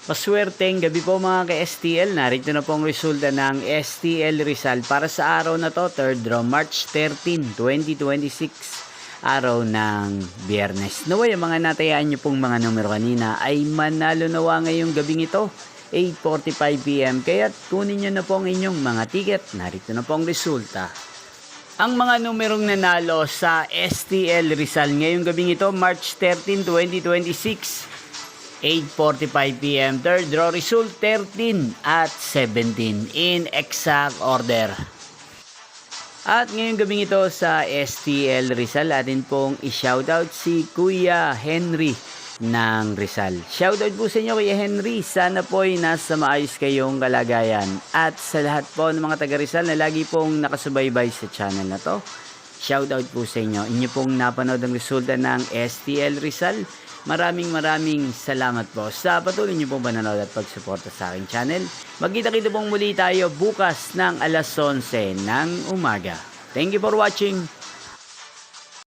Maswerteng gabi po mga ka-STL. Narito na po ang resulta ng STL Rizal para sa araw na to, 3rd draw, March 13, 2026. Araw ng Biyernes. Naway, ang mga natayaan nyo pong mga numero kanina ay manalo nawa ngayong gabing ito, 8:45 PM. Kaya kunin nyo na po ang inyong mga ticket. Narito na po ang resulta. Ang mga numerong nanalo sa STL Rizal ngayong gabing ito, March 13, 2026. 8:45 PM. Third draw result 13 at 17 in exact order. At ngayong gabing ito sa STL Rizal, atin pong i-shoutout si Kuya Henry ng Rizal. Shoutout po sa inyo Kuya Henry. Sana po ay nasa maayos kayong kalagayan. At sa lahat po ng mga taga Rizal na lagi pong nakasubaybay sa channel na to, shoutout po sa inyo. Inyo pong napanood ang resulta ng STL Rizal. Maraming salamat po sa patuloy niyo pong panonood at pagsuporta sa aking channel. Magkita-kita pong muli tayo bukas ng alas 11 ng umaga. Thank you for watching.